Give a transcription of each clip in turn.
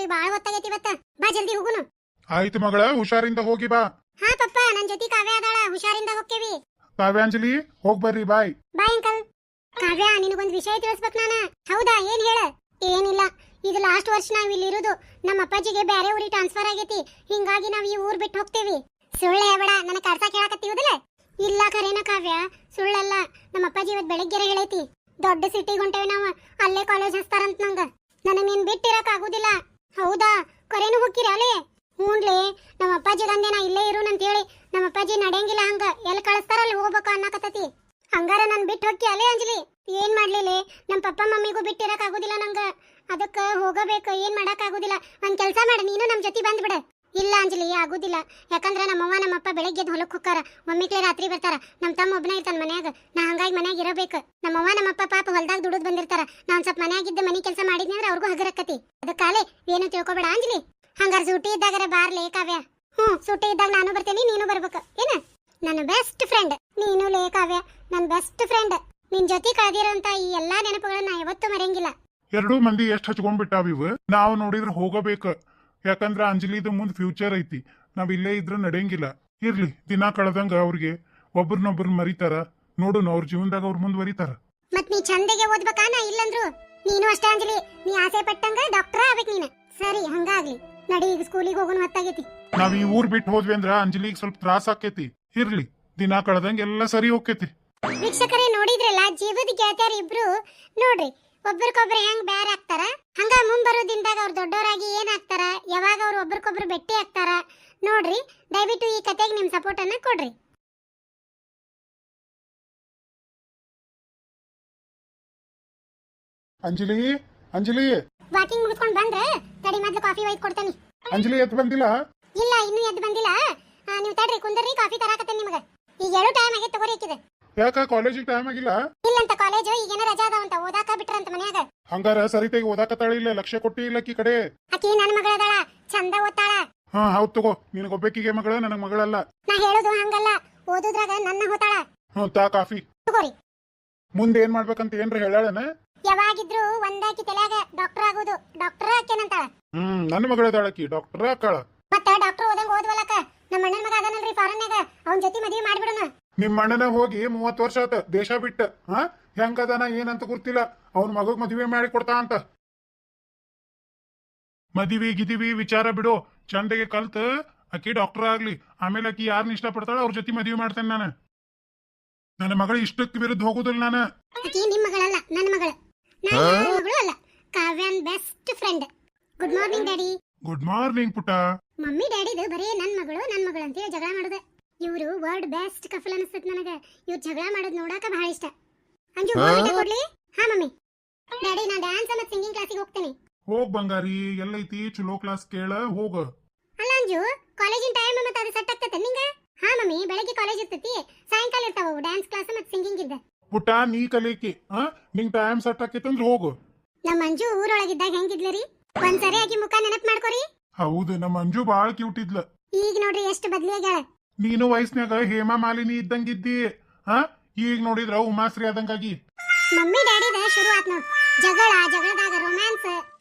ನನಗೆ ಬಾಳ ಹೊತ್ತಾಗೈತಿ ಇವತ್ತ. ಬಾ ಜಲ್ದಿ ಹೋಗುನು. ಆಯ್ತು ಮಗಳ, ಹುಷಾರಿಂದ ಹೋಗಿ ಬಾ. ಹಾ ಪಪ್ಪ, ನನ್ ಜೊತೆ ಕಾವ್ಯ ಅದಾಳ, ಹುಷಾರಿಂದ ಹೋಗ್ತೇವಿ. ಕಾವ್ಯಾಂಜಲಿ, ಹೋಗ್ ಬರ್ರಿ. ಬಾಯ್ ಬಾಯ್ ಅಂಕಲ್. ಕಾವ್ಯ, ನಿನಗೊಂದ್ ವಿಷಯ ತಿಳಿಸ್ಬೇಕು ನಾನ. ಹೌದಾ, ಏನ್ ಹೇಳ? ಏನಿಲ್ಲ, ಇದು ಲಾಸ್ಟ್ ವರ್ಷ ನಾವ್ ಇಲ್ಲಿ ಇರುದು. ನಮ್ಮ ಅಪ್ಪಾಜಿಗೆ ಬೇರೆ ಊರಿಗೆ ಟ್ರಾನ್ಸ್ಫರ್ ಆಗೈತಿ, ಹಿಂಗಾಗಿ ನಾವ್ ಈ ಊರ್ ಬಿಟ್ಟು ಹೋಗ್ತೇವಿ. ಸುಳ್ಳು ಹೇಳ್ಬೇಡ, ನನ್ನ ಕರ್ಸಕ್ ಹೇಳಕತ್ತೀವದಲ್ಲ? ಇಲ್ಲ ಖರೇನ ಕಾವ್ಯ, ಸುಳ್ಳಲ್ಲ. ನಮ್ಮ ಅಪ್ಪಾಜಿ ಇವತ್ ಬೆಳಗ್ಗೆ ಹೇಳೈತಿ, ದೊಡ್ಡ ಸಿಟಿಗೆ ಹೊಂಟೇವಿ ನಾವು, ಅಲ್ಲೇ ಕಾಲೇಜ್ ಹಚ್ತಾರಂತ ನಂಗ. ನನಗ್ ನೀನ್ ಬಿಟ್ಟಿರಕ್ ಆಗುದಿಲ್ಲ. ಹೌದಾ, ಕರೇನು ಹೋಗ್ತೀರ ಅಲ್ಲೇ? ಹ್ಞೂನ್ಲೇ, ನಮ್ಮ ಅಪ್ಪಾಜಿ ಅಂದೇನ ಇಲ್ಲೇ ಇರುನ್ ಅಂತ ಹೇಳಿ. ನಮ್ಮ ಅಪ್ಪಾಜಿ ನಡೆಯಂಗಿಲ್ಲ, ಹಂಗ ಎಲ್ಲಿ ಕಳಿಸ್ತಾರ ಅಲ್ಲಿ ಹೋಗ್ಬೇಕು ಅನ್ನಕತ್ತತಿ. ಹಂಗಾರ ನನ್ ಬಿಟ್ಟು ಹೋಗಿ ಅಲ್ಲೇ ಅಂಜಲಿ. ಏನ್ ಮಾಡ್ಲಿಲ್ಲ, ನಮ್ಮ ಪಪ್ಪ ಮಮ್ಮಿಗೂ ಬಿಟ್ಟಿರಕ್ ಆಗುದಿಲ್ಲ ನಂಗ. ಅದಕ್ಕ ಹೋಗಬೇಕು, ಏನ್ ಮಾಡಕ್ ಆಗುದಿಲ್ಲ. ಒಂದ್ ಕೆಲ್ಸ ಮಾಡ, ನೀನು ನಮ್ ಜೊತೆ ಬಂದ್ಬಿಡ. ಇಲ್ಲ ಅಂಜಲಿ, ಆಗುದಿಲ್ಲ. ಯಾಕಂದ್ರ ನಮ್ಮವ್ವ ನಮ್ಮಪ್ಪ ಬೆಳಗ್ಗೆ ಹೊಲಕ್ ಹೋಗ್ತಾರ, ಮಮ್ಮಿಕ್ಲೆ ರಾತ್ರಿ ಬರ್ತಾರ. ನಮ್ ತಮ್ಮ ಒಬ್ಬನ ಇರ್ತಾನ ಮನ್ಯಾಗ. ನಾ ಹಂಗಾಗಿ ಮನ್ಯಾಗ ಇರಬೇಕು. ನಮ್ಮವ್ವ ನಮ್ಮಪ್ಪ ಪಾಪ ಹೊಲ್ದಾಗ ದುಡಿದ್ ಬಂದಿರ್ತಾರ. ನಾ ಒಂದ್ ಸ್ವಲ್ಪ ಮನ್ಯಾಗಿದ್ದ ಮನಿ ಕೆಲಸ ಮಾಡಿದ್ನಿ ಅಂದ್ರೆ ಅವ್ರಿಗೂ ಹಗರಕ್ಕತಿ. ಅದಕ್ಕಾಲೆ ಏನು ತಿಳ್ಕೊಬೇಡ ಅಂಜಲಿ. ಹಂಗಾರ ಸೂಟಿ ಇದ್ದಾಗರ ಬಾರ್ಲೇ ಕಾವ್ಯ. ಸೂಟಿ ಇದ್ದಾಗ ನಾನು ಬರ್ತೇನೆ, ನೀನು ಬರ್ಬೇಕು. ಏನ? ನನ್ನ ಬೆಸ್ಟ್ ಫ್ರೆಂಡ್ ನೀನು ಲೇ ಕಾವ್ಯ, ನನ್ ಬೆಸ್ಟ್ ಫ್ರೆಂಡ್. ನಿನ್ ಜೊತೆ ಕಳೆದಿರೋಂತ ಈ ಎಲ್ಲಾ ನೆನಪುಗಳನ್ನ ಯಾವತ್ತೂ ಮರೆಯಂಗಿಲ್ಲ. ಎರಡೂ ಮಂದಿ ಎಷ್ಟ್ ಹಚ್ಕೊಂಡ್ಬಿಟ್ಟಾವಿವ. ನಾವು ನೋಡಿದ್ರ ಹೋಗಬೇಕ. ಯಾಕಂದ್ರ ಅಂಜಲಿದು ಮುಂದ್ ಫ್ಯೂಚರ್ ಐತಿ. ನಾವ್ ಇಲ್ಲೇ ಇದ್ರ ನಡೆಯಂಗಿಲ್ಲ. ಇರ್ಲಿ, ದಿನ ಕಳೆದಂಗ ಅವ್ರಿಗೆ ಒಬ್ರನ್ನೊಬ್ರು ಮರಿತಾರ. ನೋಡುನು, ಅವ್ರ ಜೀವನದಾಗ ಅವ್ರ ಮುಂದುವರಿತಾರ. ಮತ್ ನೀ ಚಂದಗೆ ಓದ್ಬೇಕಾ? ನಾ ಇಲ್ಲಂದ್ರು ನೀನು ಅಷ್ಟೇ ಅಂಜಲಿ. ನೀ ಆಸೆ ಪಟ್ಟಂಗ ಡಾಕ್ಟರ್ ಆಗ್ಬೇಕು ನೀನು. ಸರಿ, ಹಂಗಾಗ್ಲಿ. ನಡಿ, ಈಗ ಸ್ಕೂಲಿಗೆ ಹೋಗೋಣ, ಹೊತ್ತಾಗೈತಿ. ನಾವ್ ಈ ಊರ್ ಬಿಟ್ಟು ಹೋದ್ವಿ ಅಂದ್ರ ಅಂಜಲಿಗೆ ಸ್ವಲ್ಪ ತ್ರಾಸ ಆಕೇತಿ. ಇರ್ಲಿ, ದಿನ ಕಳೆದಂಗ ಎಲ್ಲ ಸರಿ ಹೋಗ್ತೈತಿ. ವೀಕ್ಷಕರೇ, ನೋಡಿದ್ರಲ್ಲ, ಜೀವದ ಗೆಳತಿಯರ ಇಬ್ರು ನೋಡ್ರಿ, ಒಬ್ರಿಗೊಬ್ರು ಹೆಂಗ್ ಬ್ಯಾರ ಆಗ್ತಾರ. ಹಂಗ ಮುಂಬರೋ ದಿನದಾಗ ಅವ್ರು ದೊಡ್ಡವರಾಗಿ ಏನ್ ಆಗ್ತಾರ, ಯಾವಾಗ ಅವ್ರು ಒಬ್ರಿಗೊಬ್ರು ಭೇಟಿ ಆಗ್ತಾರ ನೋಡ್ರಿ. ದಯವಿಟ್ಟು ಈ ಕತೆಗೆ ನಿಮ್ ಸಪೋರ್ಟ್ ಅನ್ನ ಕೊಡ್ರಿ. ಅಂಜಲಿ, ಅಂಜಲಿ, ವಾಕಿಂಗ್ ಮುಗಿಸ್ಕೊಂಡ್ ಬಂದ್ರೆ ತಡಿ, ಮೊದ್ಲು ಕಾಫಿ ಒಯ್ದು ಕೊಡ್ತೇನೆ. ಅಂಜಲಿ ಎದ್ದು ಬಂದಿಲ್ಲ? ಇಲ್ಲ, ಇನ್ನೂ ಎದ್ದು ಬಂದಿಲ್ಲ. ನೀವು ತಡ್ರಿ, ಕುಂದರ್ರಿ, ಕಾಫಿ ತರಾಕತ್ತೇನೆ ನಿಮಗೆ. ಈಗ 7 ಟೈಮ್ ಆಗೈತೆ, ತಗೋರಿ ಇಕ್ಕಿದೆ. ಯಾಕ ಕಾಲೇಜಿಗೆ ಟೈಮ್ ಆಗಿಲ್ಲ? ಇಲ್ಲಂತ, ಕಾಲೇಜು ಈಗೇನ ರಜಾ ಅದಾವಂತ, ಓದಾಕ ಬಿಟ್ರಂತ ಮನ್ಯಾಗ. ಹಂಗಾರ ಸರಿತಾಗಿ ಓದಾಕತ್ತಾಳ ಇಲ್ಲ? ಲಕ್ಷ್ಯ ಕೊಟ್ಟಿ ಇಲ್ಲ ಆಕಿ ಕಡೆ? ಆಕಿ ನನ್ನ ಮಗಳದಾಳ, ಚಂದ ಓದ್ತಾಳ. ಹಾ ಹೌದ್ ತಗೋ, ನಿನಗೊಬ್ಬಕಿಗೆ ಮಗಳ, ನನಗ್ ಮಗಳಲ್ಲ. ನಾ ಹೇಳುದು ಹಂಗಲ್ಲ, ಓದುದ್ರಾಗ ನನ್ನ ಹೋತಾಳ. ತಾ ಕಾಫಿ ತಗೋರಿ. ಮುಂದೆ ಏನ್ ಮಾಡ್ಬೇಕಂತ ಏನ್ರ ಹೇಳಾಳನ? ಯಾವಾಗಿದ್ರು ಒಂದಾಕಿ ತಲೆಯಾಗ ಡಾಕ್ಟರ್ ಆಗೋದು, ಡಾಕ್ಟರ್ ಆಕೇನಂತಾಳ. ನನ್ನ ಮಗಳದಾಳಕಿ ಡಾಕ್ಟರ್ ಆಕಾಳ. ಮತ್ತ ಡಾಕ್ಟರ್ ಓದಂಗ ಓದ್ವಲಕ. ನಮ್ಮ ಅಣ್ಣನ ಮಗ ಅದಾನಲ್ರಿ ಫಾರಿನ್ಯಾಗ, ಅವನ ಜೊತೆ ಮದುವೆ ಮಾಡ್ಬಿಡೋಣ. ನಿಮ್ ಅಣ್ಣನ ಹೋಗಿ 30 ವರ್ಷ ಆತ ದೇಶ ಬಿಟ್ಟ. ಹೆಂಗದಾನ ಏನಂತ ಗೊತ್ತಿಲ್ಲ. ಅವ್ನ ಮಗಗ್ ಮದುವೆ ಮಾಡಿ ಕೊಡ್ತಾ ಅಂತ. ಮದುವೆ ಗಿದಿವಿ ವಿಚಾರ ಬಿಡು, ಚಂದಗೆ ಕಲ್ತ ಆಕಿ ಡಾಕ್ಟರ್ ಆಗ್ಲಿ. ಆಮೇಲೆ ಆಕಿ ಯಾರನ್ನ ಇಷ್ಟ ಪಡ್ತಾಳ ಅವ್ರ ಜೊತೆ ಮದುವೆ ಮಾಡ್ತೇನೆ ನಾನು. ನನ್ನ ಮಗಳ ಇಷ್ಟಕ್ಕೆ ವಿರುದ್ಧ ಹೋಗುದಿಲ್ಲ ನಾನು. ಆಕಿ ನಿಮ್ಮ ಮಗಳಲ್ಲ, ನನ್ನ ಮಗಳು. ನನ್ನ ಮಗಳು ಅಲ್ಲ, ಕಾವ್ಯನ್ best friend. Good morning daddy. Good morning ಪುಟ್ಟ. ಮಮ್ಮಿ ಡ್ಯಾಡಿದು ಬರೀ ನನ್ ಮಗಳು ಅಂತ ಹೇಳಿ ಜಗಳ ಮಾಡುದ. ಇವರು ವರ್ಲ್ಡ್ ಬೆಸ್ಟ್ ಕಫಲ್ ಅನಿಸ್ತದ ನನಗ. ಇವ್ರು ಜಗಳ ಮಾಡೋದ್ ನೋಡಾಕ ಬಹಳ ಇಷ್ಟ. ಅಂಜು, ಕೊಡ್ಲಿ? ಹಾ ಮಮ್ಮಿ. ಡ್ಯಾಡಿ, ನಾ ಡ್ಯಾನ್ಸ್ ಮತ್ತು ಸಿಂಗಿಂಗ್ ಕ್ಲಾಸಿಗೆ ಹೋಗ್ತೇನೆ. ಹೋಗ್ ಬಂಗಾರಿ, ಎಲ್ಲೈತಿ ಚಲೋ ಕ್ಲಾಸ್ ಕೇಳ ಹೋಗ. ಅಲ್ಲ ಅಂಜು, ಕಾಲೇಜಿನ ಟೈಮ್ ಮತ್ತೆ ಅದು ಸೆಟ್ ಆಗ್ತೈತೆ ನಿಂಗ? ಹಾ ಮಮ್ಮಿ, ಬೆಳಗ್ಗೆ ಕಾಲೇಜ್ ಇರ್ತೈತಿ, ಸಾಯಂಕಾಲ ಇರ್ತಾವ ಡ್ಯಾನ್ಸ್ ಕ್ಲಾಸ್ ಮತ್ತು ಸಿಂಗಿಂಗ್ ಇದ್ದ. ಪುಟ್ಟ, ನೀ ಕಲಿಕಿ. ನಿಂಗ್ ಟೈಮ್ ಸೆಟ್ ಆಕೈತಂದ್ರ ಹೋಗು. ನಮ್ಮ ಅಂಜು ಊರೊಳಗಿದ್ದಾಗ ಹೆಂಗಿದ್ಲರಿ? ಒಂದ್ಸರಿ ಆಕಿ ಮುಖ ನೆನಪ್ ಮಾಡ್ಕೊರಿ. ಹೌದು, ನಮ್ಮ ಅಂಜು ಬಾಳ ಕ್ಯೂಟ್ ಇದ್ಲ. ಈಗ ನೋಡ್ರಿ ಎಷ್ಟು ಬದ್ಲಿ ಆಗ್ಯಾಳ. ನೀನು ವಯಸ್ನ್ಯಾಗ ಹೇಮಾ ಮಾಲಿನಿ ಇದ್ದಂಗಿದ್ದಿ. ಈಗ ನೋಡಿದ್ರ ಉಮಾಶ್ರೀ ಆದಂಗಾಗಿ. ಮಮ್ಮಿ ಡ್ಯಾಡಿದ ಶುರು ಆತ್ ನೋಡ್ ಜಗಳದಾಗ ರೊಮ್ಯಾನ್ಸ್.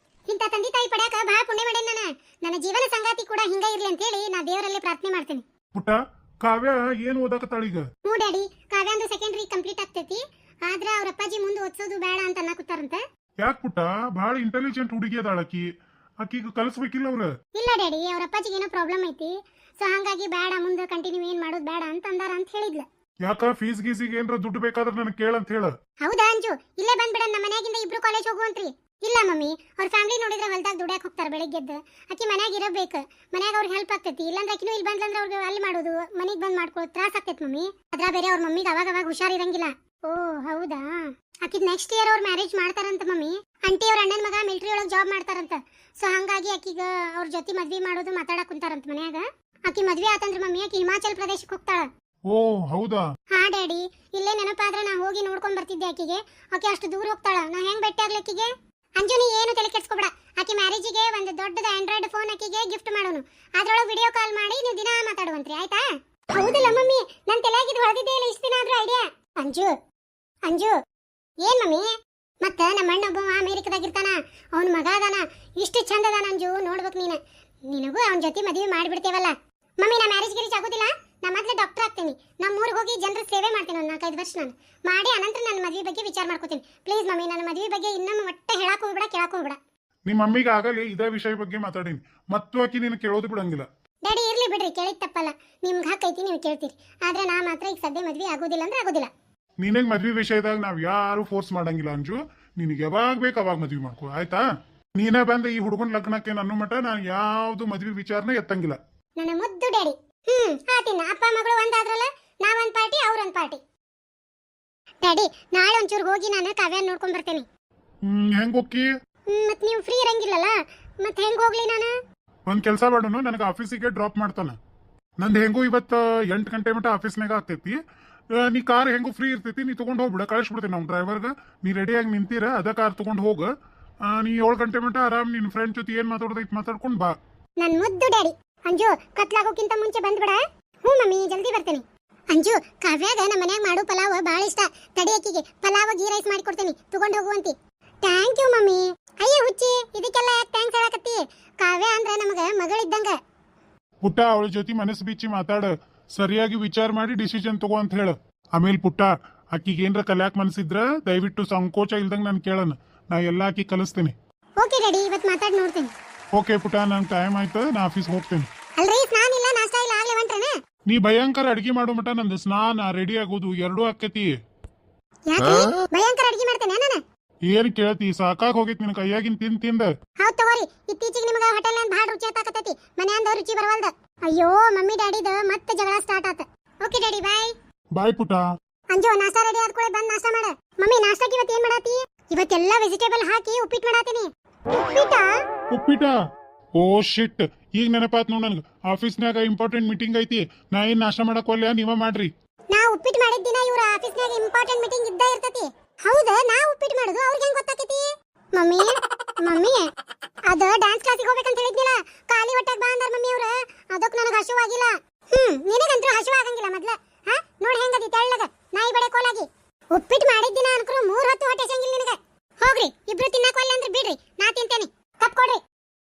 ಇಂತ ತಂದೆ ತಾಯಿ ಪಡ್ಯಾಕ ಬಹಳ ಪುಣ್ಯ ಮಾಡೇನ್ ನಾನು. ನನ್ನ ಜೀವನ ಸಂಗಾತಿ ಕೂಡ ಹಿಂಗ ಇರ್ಲಿ ಅಂತ ಹೇಳಿ ನಾ ದೇವರಲ್ಲಿ ಪ್ರಾರ್ಥನೆ ಮಾಡ್ತೇನೆ. ಪುಟ್ಟ, ಕಾವ್ಯ ಏನ್ ಓದಾಕತ್ತಾಳ ಈಗ? ಹ್ಞೂ ಡ್ಯಾಡಿ, ಕಾವ್ಯಾಂದು ಸೆಕೆಂಡರಿ ಕಂಪ್ಲೀಟ್ ಆಗ್ತೈತಿ. ಆದ್ರ ಅವ್ರ ಅಪ್ಪಾಜಿ ಮುಂದೆ ಓದ್ಸೋದು ಬೇಡ ಅಂತ ಅನ್ನಕತ್ತಾರಂತ. ಯಾಕ ಪುಟ್ಟ? ಬಹಳ ಇಂಟೆಲಿಜೆಂಟ್ ಹುಡುಗಿ ಅದಾಳ ಆಕಿ. ಆಕಿಗ ಕಲಿಸ್ಬೇಕಿಲ್ಲ ಅವ್ರ? ಇಲ್ಲ ಡ್ಯಾಡಿ, ಅವ್ರ ಅಪ್ಪಾಜಿಗೆ ಏನೋ ಪ್ರಾಬ್ಲಮ್ ಐತಿ. ಸೊ ಹಂಗಾಗಿ ಬೇಡ, ಮುಂದೆ ಕಂಟಿನ್ಯೂ ಏನ್ ಮಾಡೋದು ಬೇಡ ಅಂತ ಅಂದಾರ ಅಂತ ಹೇಳಿದ್ಲ. ಯಾಕ ಫೀಸ್ ಗೀಸಿಗೆ ಏನ್ರ ದುಡ್ಡು ಬೇಕಾದ್ರ ನನಗೆ ಕೇಳಂತ ಹೇಳ. ಹೌದಾ ಅಂಜು? ಇಲ್ಲೇ ಬಂದ್ಬಿಡ, ನಮ್ಮ ಮನ್ಯಾಗಿಂದ ಇಬ್ರು ಕಾಲೇಜ್ ಹೋಗುವಂತ್ರಿ. ಇಲ್ಲ ಮಮ್ಮಿ, ಅವ್ರ ಫ್ಯಾಮಿಲಿ ನೋಡಿದ್ರೆ ಹೊಲ್ದಾಗ ದುಡ್ಯಾಕ್ ಹೋಗ್ತಾರ ಬೆಳಿಗ್ಗೆದ್ದು. ಆಕಿ ಮನ್ಯಾಗ ಇರಬೇಕು, ಮನ್ಯಾಗ ಅವ್ರಿಗೆ ಹೆಲ್ಪ್ ಆಗ್ತೈತಿ. ಇಲ್ಲಾಂದ್ರೆ ಆಕಿನೂ ಇಲ್ಲಿ ಬಂದ್ಲಂದ್ರೆ ಅವ್ರಿಗೆ ಅಲ್ಲಿ ಮಾಡೋದು, ಮನಿಗ್ ಬಂದ್ ಮಾಡ್ಕೊಳ್ಳೋದು ತ್ರಾಸ ಆಗ್ತೈತಿ ಮಮ್ಮಿ. ಅದ್ರ ಬೇರೆ ಅವ್ರ ಮಮ್ಮಿಗೆ ಅವಾಗ ಹುಷಾರಿರಂಗಿಲ್ಲ. ಓ ಹೌದಾ? ಆಕಿದ್ ನೆಕ್ಸ್ಟ್ ಇಯರ್ ಅವ್ರ ಮ್ಯಾರೇಜ್ ಮಾಡ್ತಾರಂತ ಮಮ್ಮಿ. ಆಂಟಿ ಅವ್ರ ಅಣ್ಣನ ಮಗ ಮಿಲಿಟರಿ ಒಳಗ್ ಜಾಬ್ ಮಾಡ್ತಾರಂತ. ಸೊ ಹಂಗಾಗಿ ಆಕಿಗ ಅವ್ರ ಜೊತೆ ಮದ್ವಿ ಮಾಡೋದು ಮಾತಾಡಕ್ ಕುಂತಾರಂತ ಮನ್ಯಾಗ. ಆಕಿ ಮದ್ವಿ ಆತಂದ್ರ ಮಮ್ಮಿ ಆಕಿ ಹಿಮಾಚಲ್ ಪ್ರದೇಶಕ್ಕೆ ಹೋಗ್ತಾಳ. ಓ ಹೌದಾ? ಹಾ ಡ್ಯಾಡಿ, ಇಲ್ಲೇ ನೆನಪಾದ್ರೆ ನಾ ಹೋಗಿ ನೋಡ್ಕೊಂಡ್ ಬರ್ತಿದ್ದೆ ಆಕಿಗೆ. ಆಕೆ ಅಷ್ಟು ದೂರ ಹೋಗ್ತಾಳ, ನಾ ಹೆಂಗ್ ಭೇಟಿ ಆಗ್ಲಿಕ್ಕಿಗೆ? ಅಂಜು, ನೀ ಏನು ತಲೆ ಕೆಡ್ಸ್ಕೊಬೇಡ. ಆಕಿ ಮ್ಯಾರೇಜಿಗೆ ಒಂದು ದೊಡ್ಡದ ಆಂಡ್ರಾಯ್ಡ್ ಫೋನ್ ಆಕಿಗೆ ಗಿಫ್ಟ್ ಮಾಡೋನು. ಅದ್ರೊಳಗೆ ವಿಡಿಯೋ ಕಾಲ್ ಮಾಡಿ ನೀವು ದಿನ ಮಾತಾಡುವಂತ್ರಿ, ಆಯ್ತಾ? ಹೌದಲ್ಲ ಮಮ್ಮಿ, ನನ್ ತಲೆಯಾಗಿದ್ದು ಹೊಳೆದಿದ್ದೇ ಇಲ್ಲ ಇಷ್ಟು ದಿನ ಆದ್ರೂ ಐಡಿಯಾ. ಅಂಜು, ಅಂಜು, ಏನ್ ಮಮ್ಮಿ? ಮತ್ತ ನಮ್ಮ ಅಣ್ಣ ಒಬ್ಬ ಅಮೇರಿಕದಾಗಿರ್ತಾನ, ಅವನ ಮಗ ಅದಾನ, ಇಷ್ಟು ಚಂದ ಅದಾನ ಅಂಜು, ನೋಡ್ಬೇಕು ನೀನು. ನಿನಗೂ ಅವನ ಜೊತೆ ಮದುವೆ ಮಾಡಿಬಿಡ್ತೇವಲ್ಲ. ಮಮ್ಮಿ ನಾ ಮ್ಯಾರೇಜ್ ಗಿರೀಜ್ ಆಗೋದಿಲ್ಲ, ನಾ ಮೊದಲು ಡಾಕ್ಟರ್ ಆಗ್ತೀನಿ, ನಮ್ಮ ಊರಿಗೆ ಹೋಗಿ ಜನರ ಸೇವೆ ಮಾಡ್ತೀನಿ ಒಂದು 4-5 ವರ್ಷ ನಾನು ಮಾಡಿ, ಅನಂತರ ನನ್ನ ಮದುವೆ ಬಗ್ಗೆ ವಿಚಾರ ಮಾಡ್ಕೋತೀನಿ. ಪ್ಲೀಸ್ ಮಮ್ಮಿ, ನನ್ನ ಮದುವೆ ಬಗ್ಗೆ ಇನ್ನೊಮ್ಮೆ ಒಟ್ಟೆ ಹೇಳಕ್ ಹೋಗ್ಬೇಡ, ಕೇಳಕ್ ಹೋಗ್ಬೇಡ. ನಿಮ್ಮ ಮಮ್ಮಿಗೆ ಆಗಲಿ ಇದೇ ವಿಷಯ ಬಗ್ಗೆ ಮಾತಾಡೀನಿ, ಮತ್ತು ಆಕಿ ನೀನು ಕೇಳೋದು ಬಿಡಂಗಿಲ್ಲ. ಡ್ಯಾಡಿ ಇರ್ಲಿ ಬಿಡ್ರಿ, ಕೇಳಿದ್ ತಪ್ಪಲ್ಲ, ನಿಮ್ಗೆ ಹಾಕೈತಿ, ನೀವು ಕೇಳ್ತೀರಿ. ಆದ್ರೆ ನಾ ಮಾತ್ರ ಈಗ ಸದ್ಯ ಮದುವೆ ಆಗೋದಿಲ್ಲ ಅಂದ್ರೆ ಆಗೋದಿಲ್ಲ. ನಿನಗೆ ಮದ್ವೆ ವಿಷಯದಾಗ ನಾವ್ ಯಾರು ಫೋರ್ಸ್ ಮಾಡಂಗಿಲ್ಲ ಅಂಜು, ನಿನಗೆ ಯಾವಾಗ ಬೇಕು ಅವಾಗ ಮದ್ವೆ ಮಾಡ್ಕೋ, ಆಯ್ತಾ? ನೀನೇ ಬಂದ ಈ ಹುಡುಗನ ಲಗ್ನಕ್ಕೆ ನನ್ನ ಮಠ ನಾನು ಯಾವ್ದು ಮದ್ವೆ ವಿಚಾರನ ಎತ್ತಂಗಿಲ್ಲ. ನನ್ನ ಮುದ್ದು ಡ್ಯಾಡಿ. ಆತಿನ ಅಪ್ಪ ಮಗಳು ಒಂದಾದ್ರಲ್ಲ, ನಾವೊಂದ್ ಪಾರ್ಟಿ ಅವ್ರೊಂದ್ ಪಾರ್ಟಿ. ಡ್ಯಾಡಿ ನಾಳೆ ಒಂಚೂರು ಹೋಗಿ ನಾನು ಕಾವ್ಯಾನ್ ನೋಡ್ಕೊಂಡ್ ಬರ್ತೇನೆ. ಹೆಂಗ್ ಹೋಗಿ? ಮತ್ ನೀವು ಫ್ರೀ ಇರಂಗಿಲ್ಲಲ್ಲ, ಮತ್ ಹೆಂಗ್ ಹೋಗ್ಲಿ ನಾನು? ಒಂದ್ ಕೆಲಸ ಮಾಡೋನು, ನನಗೆ ಆಫೀಸಿಗೆ ಡ್ರಾಪ್ ಮಾಡ್ತಾನ. ನಂದು ಹೆಂಗೂ ಇವತ್ತು 8 ಗಂಟೆ ಮಟ್ಟ ಆಫೀಸ್ನಾಗ ಆಗ್ತೈತಿ. ನೀ ಕಾರ್ ಹೆಂಗೂ ಫ್ರೀ ಇರ್ತೈತಿ, ನೀ ತಗೊಂಡ್ ಹೋಗ್ಬಿಡ, ಕಳಿಸ್ಬಿಡ್ತೀನಿ ನಮ್ಮ ಡ್ರೈವರ್ಗೆ. ನೀ ರೆಡಿಯಾಗಿ ನಿಂತೀರ, ಅದ ಕಾರ್ ತಗೊಂಡ್ ಹೋಗ. ನೀ 7 ಗಂಟೆ ಮಟ್ಟ ಆರಾಮ್ ನಿನ್ನ ಫ್ರೆಂಡ್ ಜೊತೆ ಏನ್ ಮಾತಾಡೋದೈತಿ ಮಾತಾಡ್ಕೊಂಡ್ ಬಾ. ನನ್ ಮುದ್ದು ಡ್ಯಾಡಿ. ಅಂಜು ಕತ್ಲಾಗೋಕ್ಕಿಂತ ಮುಂಚೆ ಬಂದ್ಬಿಡ. ಹ್ಞೂ ಮಮ್ಮಿ, ಜಲ್ದಿ ಬರ್ತೀನಿ. ಅಂಜು, ಕಾವ್ಯಾಗ ನಮ್ಮ ಮನ್ಯಾಗ ಮಾಡೋ ಪಲಾವ್ ಭಾಳ ಇಷ್ಟ. ತಡಿಯಕಿಗೆ ಪಲಾವ್ ಗೀ ರೈಸ್ ಮಾಡಿ ಕೊಡ್ತೀನಿ, ತಗೊಂಡ್ ಹೋಗುವಂತಿ. Thank you mummy. ಅಯ್ಯ ಹುಚ್ಚಿ, ಇದಕ್ಕೆಲ್ಲ ಯಾಕೆ ಥ್ಯಾಂಕ್ಸ್ ಹೇಳಕತ್ತಿ? ಕಾವ್ಯ ಅಂದ್ರೆ ನಮಗ ಮಗಳಿದ್ದಂಗ. ಪುಟ್ಟ, ಅವಳ ಜೊತೆ ಮನಸ್ಸು ಬಿಚ್ಚಿ ಮಾತಾಡ, ಸರಿಯಾಗಿ ವಿಚಾರ ಮಾಡಿ ಡಿಸಿಷನ್ ತಗೋ ಅಂತ ಹೇಳ. ಆಮೇಲೆ ಪುಟ್ಟ, ಆಕಿಗೆ ಏನ್ರ ಕಲ್ಯಾಕ್ ಮನಸ್ಸಿದ್ರ ದಯವಿಟ್ಟು ಸಂಕೋಚ ಇಲ್ದಂಗ ನಾನು ಕೇಳನ, ನಾ ಎಲ್ಲ ಆಕಿ ಕಲಿಸ್ತೀನಿ. ಓಕೆ ಡ್ಯಾಡಿ, ಇವತ್ತು ಮಾತಾಡಿ ನೋಡ್ತೀನಿ. ಓಕೆ ಪುಟ್ಟ, ನಂಗೆ ಟೈಮ್ ಆಯ್ತು, ನಾ ಆಫೀಸ್ ಹೋಗ್ತೇನೆ. ಅಲ್ರಿ, ಸ್ನಾನ ಇಲ್ಲ ನಾಷ್ಟ ಇಲ್ಲ ಆಗ್ಲೇ ಹೊಂಟ್ರೇನ? ನೀ ಭಯಂಕರ ಅಡ್ಗೆ ಮಾಡೋ ಮಟ ನಂದು ಸ್ನಾನ ರೆಡಿ ಆಗೋದು ಎರಡೂ ಆಕತಿ. ಯಾಕೆ ಭಯಂಕರ ಅಡ್ಗೆ ಮಾಡ್ತೇನೆ ನಾನು? ಏನ್ ಕೇಳ್ತಿ, ಸಾಕಾಗ್ ಹೋಗೈತಿ ನಿನ್ ಕೈಯಾಗಿನ್ ತಿಂದ. ಹೌದ್ ತಗೋರಿ, ಇತ್ತೀಚಿಗೆ ನಿಮ್ಗ ಹೋಟೆಲ್ ಅಂತ ಭಾಳ ರುಚಿ ಹತ್ತಾಕತೈತಿ, ಮನ್ಯಾಂದ ರುಚಿ ಬರವಲ್ದ. ಅಯ್ಯೋ ಮಮ್ಮಿ ಡ್ಯಾಡಿದ ಮತ್ತೆ ಜಗಳ ಸ್ಟಾರ್ಟ್ ಆತ. ಓಕೆ ಡ್ಯಾಡಿ, ಬಾಯ್. ಬಾಯ್ ಪುಟ್ಟ. ಅಂಜು, ನಾಷ್ಟ ರೆಡಿ ಆದ ಕೂಡಲೇ ಬಂದ್ ನಾಷ್ಟ ಮಾಡ. ಮಮ್ಮಿ ನಾಷ್ಟಕ್ಕೆ ಇವತ್ತು ಏನ್ ಮಾಡಾತಿ? ಇವತ್ತೆಲ್ಲ ವೆಜಿಟೇಬಲ್ ಹಾಕಿ ಉಪ್ಪಿಟ್ಟು ಮಾಡಾತೀನಿ. ಉಪ್ಪಿಟ? ಓ ಶಿಟ್, ಈಗ ನೆನಪಾತ್ ನೋಡ್ ನನ್ಗ. ಆಫೀಸ್ನಾಗ ಇಂಪಾರ್ಟೆಂಟ್ ಮೀಟಿಂಗ್ ಐತಿ, ನಾ ಏನ್ ನಾಷ್ಟ ಮಾಡಕ್ ಒಲ್ಲೆ, ನೀವ ಮಾಡ್ರಿ. ನಾ ಉಪ್ಪಿಟ್ಟು ಮಾಡಿದ ದಿನ ಇವ್ರ ಆಫೀಸ್ನಾಗ ಇಂಪಾರ್ಟೆಂಟ್ ಮೀಟಿಂಗ್ ಇದ್ದ ಇರ್ತತಿ. ಹೌದಾ, ನಾ ಉಪ್ಪಿಟ್ಟು ಮಾಡುದು ಅವ್ರಿಗೆ ಹೆಂಗ್ ಗೊತ್ತಾಕೈತಿ? ಮಮ್ಮಿ ಮಮ್ಮಿ, ಅದ ಡ್ಯಾನ್ಸ್ ಕ್ಲಾಸಿಗೆ ಹೋಗ್ಬೇಕಂತ ಹೇಳಿದ್ನಿಲ್ಲ, ಖಾಲಿ ಹೊಟ್ಟೆಗೆ ಬಾ ಅಂದಾರ ಮಮ್ಮಿ ಅವ್ರ. ಅದಕ್ಕೆ ನನಗೆ ಹಸಿವಾಗಿಲ್ಲ. ನಿನಗಂತೂ ಹಸಿವ ಆಗಂಗಿಲ್ಲ ಮೊದ್ಲ. ನೋಡಿ ಹೆಂಗದಿ ತೆಳ್ಳಗ ನಾಯಿ ಬಡೆ ಕೋಲಾಗಿ. ಉಪ್ಪಿಟ್ಟು ಮಾಡಿದ ದಿನ ಅನ್ಕರು 3 ಹೊತ್ತು ಹೊಟ್ಟೆ ಸಂಗಿಲ್ಲ ನಿನಗ. ಹೋಗ್ರಿ, ಇಬ್ರು ತಿನ್ನಕೋಲ್ಲ ಅಂದ್ರೆ ಬಿಡ್ರಿ, ನಾ ತಿಂತೇನೆ, ತಪ್ಕೊಡ್ರಿ.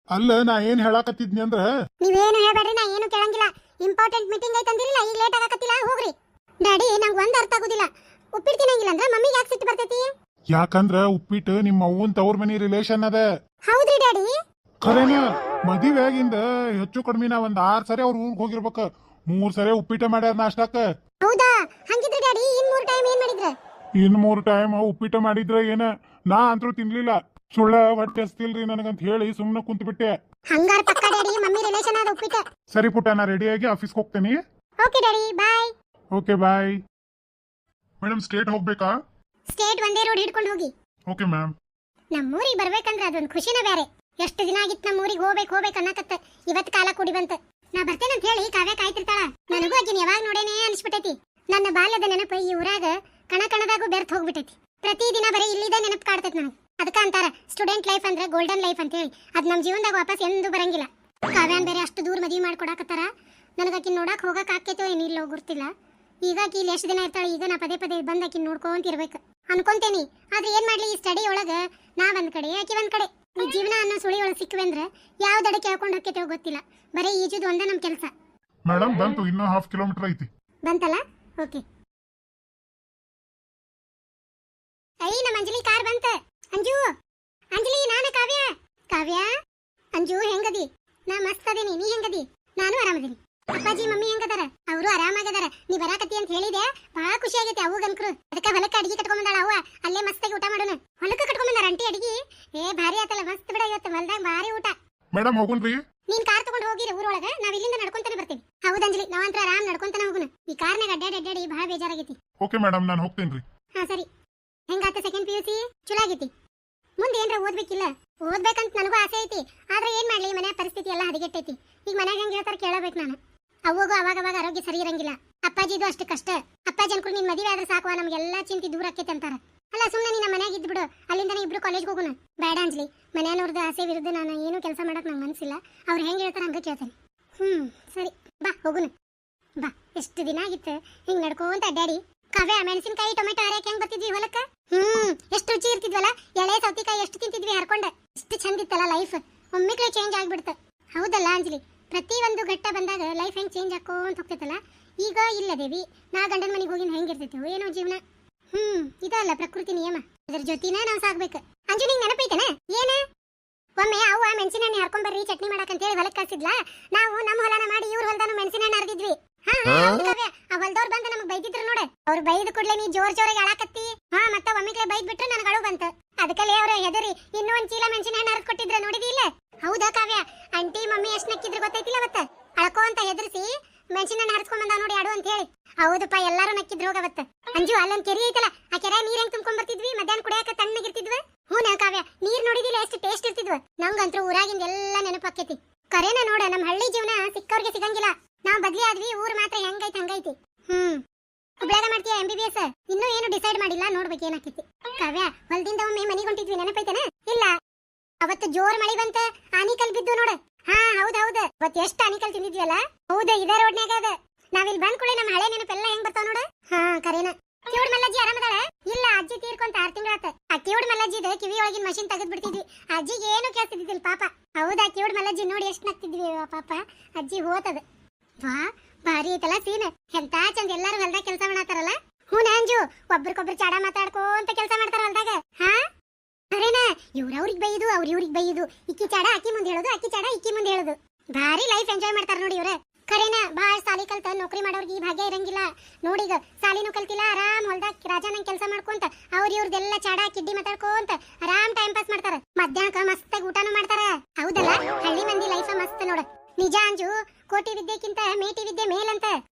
ಅಲ್ಲ, ನಾ ಏನ್ ಹೇಳಾಕತ್ತಿದ್ನಿ ಅಂದ್ರ, ನೀವೇನು ಹೇಳ್ಬೇಡ್ರಿ, ನಾ ಏನು ಕೇಳಂಗಿಲ್ಲ. ಇಂಪಾರ್ಟೆಂಟ್ ಮೀಟಿಂಗ್ ಐತಂದಿರಲ್ಲ, ಈಗ ಲೇಟ್ ಆಗಕತ್ತಿಲ್ಲ, ಹೋಗ್ರಿ. ಡ್ಯಾಡಿ, ನಂಗೆ ಒಂದ್ ಅರ್ಥ ಆಗುದಿಲ್ಲ, ಉಪ್ಪಿಟ್ಟು ತಿನ್ನಂಗಿಲ್ಲ ಅಂದ್ರ ಮಮ್ಮಿಗೆ ಯಾಕೆ ಸಿಟ್ಟು ಬರ್ತೈತಿ? ಯಾಕಂದ್ರ ಉಪ್ಪಿಟ್ಟು ನಿಮ್ಮ ಅವ್ವನ್ ತವ್ರ ಮನಿ ರಿಲೇಷನ್ ಅದ. ಹೌದ್ರಿ ಡ್ಯಾಡಿ. ಖರೇನ ಮದುವೆಯಾಗಿಂದ ಹೆಚ್ಚು ಕಡಿಮೆ ನಾ ಒಂದ್ 6 ಸರಿ ಅವ್ರ ಊರ್ಗ್ ಹೋಗಿರ್ಬೇಕ, 3 ಸರಿ ಉಪ್ಪಿಟ್ಟ ಮಾಡ್ಯಾರ ನಾಷ್ಟಾಕ. ಹೌದಾ? ಹಂಗಿದ್ರೆ ಡ್ಯಾಡಿ ಇನ್ 3 ಟೈಮ್ ಏನ್ ಮಾಡಿದ್ರ? ಇನ್ 3 ಟೈಮ್ ಉಪ್ಪಿಟ್ಟ ಮಾಡಿದ್ರ ಏನ, ನಾ ಅಂತೂ ತಿನ್ಲಿಲ್ಲ. ಸುಳ್ಳ ಹೊಟ್ಟೆ ಹಸ್ತಿಲ್ರಿ ನನಗಂತ ಹೇಳಿ ಸುಮ್ನೆ ಕುಂತ್ ಬಿಟ್ಟೆ. ಹಂಗಾರ ಪಕ್ಕ ಡ್ಯಾಡಿ ಮಮ್ಮಿ ರಿಲೇಷನ್ ಆದ ಉಪ್ಪಿಟ್ಟ. ಸರಿ ಪುಟ್ಟ, ನಾ ರೆಡಿಯಾಗಿ ಆಫೀಸ್ಗೆ ಹೋಗ್ತೇನೆ. Okay daddy, bye. Okay bye. Madam, straight ಹೋಗ್ಬೇಕಾ? ಸ್ಟೇಟ್ ಒಂದೇ ರೋಡ್ ಹಿಡ್ಕೊಂಡು ಹೋಗಿ. Okay ma'am. ನಮ್ಮೂರಿಗೆ ಬರ್ಬೇಕಂದ್ರೆ ಅದೊಂದು ಖುಷಿನ ಬೇರೆ. ಎಷ್ಟು ದಿನ ಆಗಿತ್ತು ನಮ್ಮೂರಿಗೆ ಹೋಗ್ಬೇಕು ಅನ್ನಕತ್ತ, ಇವತ್ತು ಕಾಲ ಕೂಡಿ ಬಂತು. ನಾ ಬರ್ತೇನಂತ ಹೇಳಿ ಕಾವ್ಯ ಕಾಯ್ತಿರ್ತಾಳ. ನನಗೂ ಆಕಿನ ಯಾವಾಗ ನೋಡೇನೇ ಅನ್ಸ್ಬಿಟ್ಟೈತಿ. ನನ್ನ ಬಾಲ್ಯದ ನೆನಪು ಈ ಊರಾಗ ಕಣಕಣದಾಗೂ ಬೆರ್ತ್ ಹೋಗ್ಬಿಟ್ಟೈತಿ. ಪ್ರತಿದಿನ ಬರೀ ಇಲ್ಲಿದ ನೆನಪು ಕಾಡ್ತೈತಿ ನನಗೆ. ಅದಕ್ಕ ಅಂತಾರ ಸ್ಟೂಡೆಂಟ್ ಲೈಫ್ ಅಂದ್ರೆ ಗೋಲ್ಡನ್ ಲೈಫ್ ಅಂತ ಹೇಳಿ. ಅದ್ ನಮ್ ಜೀವನದಾಗ ವಾಪಸ್ ಎಂದೂ ಬರಂಗಿಲ್ಲ. ಕಾವ್ಯಾನ್ ಬೇರೆ ಅಷ್ಟು ದೂರ ಮದುವೆ ಮಾಡ್ಕೊಡಕತ್ತಾರ. ನನಗಾಕಿನ್ ನೋಡಕ್ ಹೋಗಕ್ ಆಕೇತೋ ಏನಿಲ್ಲೋ ಗೊತ್ತಿಲ್ಲ. ಈಗ ಆಕಿ ಇಲ್ಲಿ ಎಷ್ಟು ದಿನ ಇರ್ತಾಳೆ, ಈಗ ನಾ ಪದೇ ಪದೇ ಬಂದ್ ಆಕಿನ್ ನೋಡ್ಕೊಂತ ಇರ್ಬೇಕು ಅನ್ಕೊಂತೇನಿ. ಆದ್ರೆ ಏನ್ ಮಾಡ್ಲಿ, ಈ ಸ್ಟಡಿ ಒಳಗ ನಾ ಒಂದ್ ಕಡೆ ಆಕಿ ಒಂದ್ ಕಡೆ. ಈ ಜೀವನ ಅನ್ನೋ ಸುಳಿ ಒಳಗೆ ಸಿಕ್ಕವೆ ಅಂದ್ರೆ ಯಾವ ದಡ ಕೇಳ್ಕೊಂಡು ಹೋಗ್ತೇವೋ ಗೊತ್ತಿಲ್ಲ. ಬರೀ ಈಜುದು ಒಂದೇ ನಮ್ ಕೆಲಸ. ಮೇಡಮ್ ಬಂತು, ಇನ್ನೂ 1/2 ಕಿಲೋಮೀಟರ್ ಐತಿ. ಬಂತಲ್ಲ, ಓಕೆ. ಐ ನಮ್ಮ ಅಂಜಲಿ ಕಾರ್ ಬಂತ. ಅಂಜು, ಅಂಜಲಿ, ನಾನು ಕಾವ್ಯ. ಕಾವ್ಯ, ಅಂಜು ಹೆಂಗದಿ? ನಾ ಮಸ್ತ್ ಅದೀನಿ, ನೀ ಹೆಂಗದಿ? ನಾನು ಆರಾಮದೀನಿ. ಅಪ್ಪಾಜಿ ಮಮ್ಮಿ ಹೆಂಗದಾರ? ಅವರು ಆರಾಮಾಗದಾರ. ನೀ ಬರಾಕತ್ತಿ ಅಂತ ಹೇಳಿದೆ, ಬಹಳ ಖುಷಿ ಆಗೈತಿ ಅವು ಗನ್ಕರು. ಅದಕ್ಕ ಹೊಲಕ್ಕೆ ಅಡಿಗೆ ಕಟ್ಕೊಂಬಂದಾಳ ಅವ್ವ. ಅಲ್ಲೇ ಮಸ್ತಾಗಿ ಊಟ ಮಾಡೋಣ. ಹೊಲಕ್ಕೆ ಕಟ್ಕೊಂಬಂದಾರ ಅಂಟಿ ಅಡಿಗೆ. ಭಾರಿ ಆತಲ್ಲ, ಮಸ್ತ್ ಬಿಡ. ಇವತ್ತು ಹೊಲ್ದಾಗ ಭಾರಿ ಊಟ. ಮೇಡಮ್ ಹೋಗುನ್ರಿ. ನೀನ್ ಕಾರ್ ತಗೊಂಡು ಹೋಗಿರಿ ಊರೊಳಗ, ನಾವ್ ಇಲ್ಲಿಂದ ನಡ್ಕೊಂತಾನೆ ಬರ್ತೀವಿ. ಹೌದಂಜಲಿ, ನಾವಂತ್ರ ಆರಾಮ್ ನಡ್ಕೊಂತಾನೆ ಹೋಗುಣ. ಈ ಕಾರ್ನಾಗ ಅಡ್ಡಾಡಿ ಬಹಳ ಬೇಜಾರಾಗೈತಿ. ಓಕೆ ಮೇಡಮ್, ನಾನು ಹೋಗ್ತೇನ್ರಿ. ಹಾ ಸರಿ. ಹೆಂಗಾತ ಸೆಕೆಂಡ್ PUC? ಚಲೋ ಆಗೈತಿ. ಮುಂದೆ ಏನ್ರ ಓದ್ಬೇಕಿಲ್ಲ? ಓದ್ಬೇಕಂತ ನನಗೂ ಆಸೆ ಐತಿ. ಆದ್ರೆ ಏನ್ ಮಾಡ್ಲಿ, ಮನೆ ಪರಿಸ್ಥಿತಿ ಎಲ್ಲ ಹದಗೆಟ್ಟೈತಿ. ಈಗ ಮನ್ಯಾಗ ಹೆಂಗ್ ಹೇಳ್ತಾರ ಕೇಳಬೇಕು ನಾನು. ಅವಗೂ ಅವಾಗ ಆರೋಗ್ಯ ಸರಿ ಇರಂಗಿಲ್ಲ. ಅಪ್ಪಾಜಿದು ಅಷ್ಟು ಕಷ್ಟ. ಅಪ್ಪಾಜಿ ಅನ್ಕೊಂಡು ನಿನ್ ಮದುವೆ ಆದ್ರೆ ಸಾಕುವ, ನಮ್ಗೆಲ್ಲಾ ಚಿಂತೆ ದೂರ ಆಕೈತಿ ಅಂತಾರ. ಅಲ್ಲ, ಸುಮ್ಮನೆ ನೀ ನಮ್ಮ ಮನ್ಯಾಗ ಇದ್ದು ಬಿಡು. ಅಲ್ಲಿಂದ ಇಬ್ರು ಕಾಲೇಜ್ಗೆ ಹೋಗೋಣ. ಬೇಡ ಅಂಜಲಿ, ಮನೆಯವ್ರದ್ದು ಆಸೆ ವಿರುದ್ಧ ನಾನು ಏನು ಕೆಲಸ ಮಾಡಕ್ ನಂಗೆ ಮನ್ಸಿಲ್ಲ. ಅವ್ರು ಹೆಂಗ್ ಹೇಳ್ತಾರ ಹಂಗ ಕೇಳ್ತೇನೆ. ಸರಿ, ಬಾ ಹೋಗುಣ. ಬಾ, ಎಷ್ಟು ದಿನ ಆಗಿತ್ತು ಹಿಂಗ್ ನಡ್ಕೊಂತ ಅಡ್ಡಾಡಿ. ಕಾವ್ಯ ಮೆಣಸಿನಕಾಯಿ ಟೊಮೆಟೊ ಹರಿಯಕ್ಕೆ ಹೆಂಗ್ ಬರ್ತಿದ್ವಿ ಹೊಲಕ್ಕ ಎಷ್ಟು ರುಚಿ ಇರ್ತಿದ್ವಲ್ಲ. ಎಳೆ ಸೌತಿಕಾಯಿ ಎಷ್ಟು ತಿಂತಿದ್ವಿ ಹರ್ಕೊಂಡ. ಎಷ್ಟು ಚಂದ ಇತ್ತಲ್ಲ ಲೈಫ್. ಒಮ್ಮೆಗ್ಲೇ ಚೇಂಜ್ ಆಗ್ಬಿಡ್ತ. ಹೌದಲ್ಲ ಅಂಜಲಿ, ಪ್ರತಿ ಒಂದು ಘಟ್ಟ ಬಂದಾಗ ಲೈಫ್ ಹೆಂಗ್ ಚೇಂಜ್ ಆಕೋಂತ ಹೋಗ್ತೈತಲ್ಲ. ಈಗ ಇಲ್ಲ ದೇವಿ, ನಾ ಗಂಡನ ಮನೆಗೆ ಹೋಗಿನ ಹೆಂಗಿರ್ತೈತಿ ಏನೋ ಜೀವನ. ಇದಲ್ಲ ಪ್ರಕೃತಿ ನಿಯಮ. ಅದ್ರ ಜೊತೆನ ನಾವ್ ಸಾಗ್ಬೇಕು. ಅಂಜು ನಿಂಗ್ ನೆನಪೈತೇನ ಏನ ಒಮ್ಮೆ ಅವ್ವ ಮೆಣಸಿನ ಹಣ್ಣು ಹರ್ಕೊಂಡ್ ಬರ್ರಿ ಚಟ್ನಿ ಮಾಡಕಂತ ಹೇಳಿ ಹೊಲಕ್ ಕಳ್ಸಿದ್ಲ. ನಾವು ನಮ್ಮ ಹೊಲನ ಮಾಡಿ ಇವ್ರ ಹೊಲದಾನು ಮೆಣಸಿನ ಹಣ್ಣು ಹರಿದಿದ್ವಿ. ಆ ಹೊಲದವ್ರು ಬಂದು ನಮಗ್ ಬೈದಿದ್ರು ನೋಡ. ಅವ್ರು ಬೈದ ಕೂಡ್ಲೆ ನೀ ಜೋರಾಗಿ ಅಳಾಕತ್ತಿ. ಮತ್ತ ಒಮ್ಮಿಗ್ಲೆ ಬೈದ್ ಬಿಟ್ರು ನನಗೆ ಅಳು ಬಂತ. ಅದಕ್ಕಲ್ಲೇ ಅವ್ರ ಹೆದರಿ ಇನ್ನೂ ಒಂದ್ ಚೀಲ ಮೆಣಸಿನ ಹಣ್ಣು ಹರಿದ್ ಕೊಟ್ಟಿದ್ರ ನೋಡಿದಿ ಇಲ್ಲ. ಹೌದಾ ಕಾವ್ಯ, ಆಂಟಿ ಮಮ್ಮಿ ಎಷ್ಟ್ ನಕ್ಕಿದ್ರು ಗೊತ್ತೈತಿಲ್ಲ ಅವತ್ತ. ಅಳ್ಕೋ ಅಂತ ಹೆದರ್ಸಿ ಮೆಣಸಿನ ಹಣ್ಣು ಹರಿಸ್ಕೊಂಡ್ ಬಂದ ನೋಡಿ ಆಡು ಅಂತ ಹೇಳಿ. ಹೌದಪ್ಪ, ಎಲ್ಲಾರು ನಕ್ಕಿದ್ರು ಹೋಗವತ್ತ. ಅಂಜು ಅಲ್ಲೊಂದ್ ಕೆರಿ ಐತಲ್ಲ, ಆ ಕೆರೆ ನೀರ್ ಹೆಂಗ್ ತುಂಬ್ಕೊಂಡ್ ಬರ್ತಿದ್ವಿ. ಮಧ್ಯಾಹ್ನ ಕುಡಿಯಾಕ ತಣ್ಣಗಿರ್ತಿದ್ವಿ. ಹೂನ ಕಾವ್ಯ, ನೀರ್ ನೋಡಿದಿಲ್ಲ ಎಷ್ಟು ಟೇಸ್ಟ್ ಇರ್ತಿದ್ವ. ನಮ್ಗಂತೂ ಊರಾಗಿಂದ ಎಲ್ಲ ನೆನಪಾಕೈತಿ. ಕರೆನ ನೋಡ, ನಮ್ ಹಳ್ಳಿ ಜೀವನ ಸಿಕ್ಕವ್ರಿಗೆ ಸಿಗಂಗಿಲ್ಲ. ನಾವ್ ಬದ್ಲಿ ಆದ್ವಿ, ಊರ್ ಮಾತ್ರ ಹೆಂಗೈತಿ ಹಂಗೈತಿ. ಹುಬ್ಳ್ಯಾಗ ಮಾಡ್ತೀಯ MBBS? ಇನ್ನೂ ಏನು ಡಿಸೈಡ್ ಮಾಡಿಲ್ಲ, ನೋಡ್ಬೇಕು ಏನಾಕೈತಿ. ಕಾವ್ಯ, ಹೊಲದಿಂದ ಒಮ್ಮೆ ಮನಿಗ್ ಹೊಂಟಿದ್ವಿ, ನೆನಪೈತೇನ? ಇಲ್ಲ, ಅವತ್ತು ಜೋರ್ ಮಳಿ ಬಂತ, ಆನಿಕಲ್ ಬಿದ್ದು ನೋಡ. ಹೌದ್ ಅವತ್ ಎಷ್ಟು ಆನಿಕಲ್ ತಿಂದಿದ್ವಲ್ಲ. ಹೌದ, ಇದೇ ರೋಡ್ನ್ಯಾಗ ಅದ. ನಾವಿಲ್ ಬಂದ್ ಕೂಡಲೇ ನಮ್ಮ ಹಳೆ ನೆನಪೆಲ್ಲ ಹೆಂಗ್ ಬರ್ತಾವ ನೋಡ. ಕರೇನ. ಕಿವುಡ್ ಮಲ್ಲಜ್ಜಿ ಆರಾಮದಾಳ? ಇಲ್ಲ, ಅಜ್ಜಿ ತೀರ್ಕೊಂತ 6 ತಿಂಗಳಾತ. ಆ ಕಿವುಡ್ ಮಲ್ಲಜ್ಜಿದ ಕಿವಿ ಒಳಗಿನ ಮಷಿನ್ ತೆಗೆದ್ ಬಿಡ್ತಿದ್ವಿ. ಅಜ್ಜಿಗೆ ಏನು ಕೇಳ್ತಿದ್ದಿಲ್ಲ ಪಾಪ. ಹೌದಾ, ಕಿವುಡ್ ಮಲ್ಲಜ್ಜಿ ನೋಡಿ ಎಷ್ಟ್ ನಗ್ತಿದ್ವಿ ಪಾಪ. ಅಜ್ಜಿ ಹೋತದ. ವಾ, ಭಾರಿ ಐತಲ್ಲ ಸೀನ್. ಎಂತ ಚಂದ ಎಲ್ಲಾರು ಹೊಲ್ದಾಗ ಕೆಲಸ ಮಾಡತಾರಲ್ಲ. ಅಂಜು, ಒಬ್ರಿಗೊಬ್ರು ಚಾಡ ಮಾತಾಡ್ಕೋಂತ ಕೆಲಸ ಮಾಡ್ತಾರ ಹೊಲ್ದಾಗ. ಕರೇನ, ಇವ್ರವ್ರಿಗೆ ಬೈಯುದು, ಅವ್ರ ಇವ್ರಿಗೆ ಬೈಯುದು. ಇಕ್ಕಿ ಚಾಡ ಅಕ್ಕಿ ಮುಂದೆ ಹೇಳೋದು, ಅಕ್ಕಿ ಚಾಡ ಇಕ್ಕಿ ಮುಂದೆ ಹೇಳೋದು. ಭಾರಿ ಲೈಫ್ ಎಂಜಾಯ್ ಮಾಡ್ತಾರ ನೋಡಿ ಇವ್ರ. ಕರೇನ, ಬಾಳ್ ಸಾಲಿ ಕಲ್ತ ನೌಕರಿ ಮಾಡೋರ್ಗೆ ಈ ಭಾಗ್ಯ ಇರಂಗಿಲ್ಲ ನೋಡೀಗ. ಸಾಲಿನೂ ಕಲ್ತಿಲ್ಲ, ಆರಾಮ್ ಹೊಲ್ದಾಗ ರಾಜಾನಂಗ್ ಕೆಲಸ ಮಾಡ್ಕೊಂತ ಅವ್ರ ಇವ್ರದೆಲ್ಲ ಚಾಡ ಕಿಡ್ಡಿ ಮಾತಾಡ್ಕೊಂತ ಆರಾಮ್ ಟೈಮ್ ಪಾಸ್ ಮಾಡ್ತಾರ. ಮಧ್ಯಾಹ್ನಕ್ಕ ಮಸ್ತಾಗಿ ಊಟನೂ ಮಾಡ್ತಾರ. ಹೌದಲ್ಲ, ಹಳ್ಳಿ ಮಂದಿ ಲೈಫ್ ಮಸ್ತ್ ನೋಡ. ನಿಜ ಅಂಜು, ಕೋಟಿ ವಿದ್ಯೆಕ್ಕಿಂತ ಮೇಟಿ ವಿದ್ಯೆ ಮೇಲಂತ.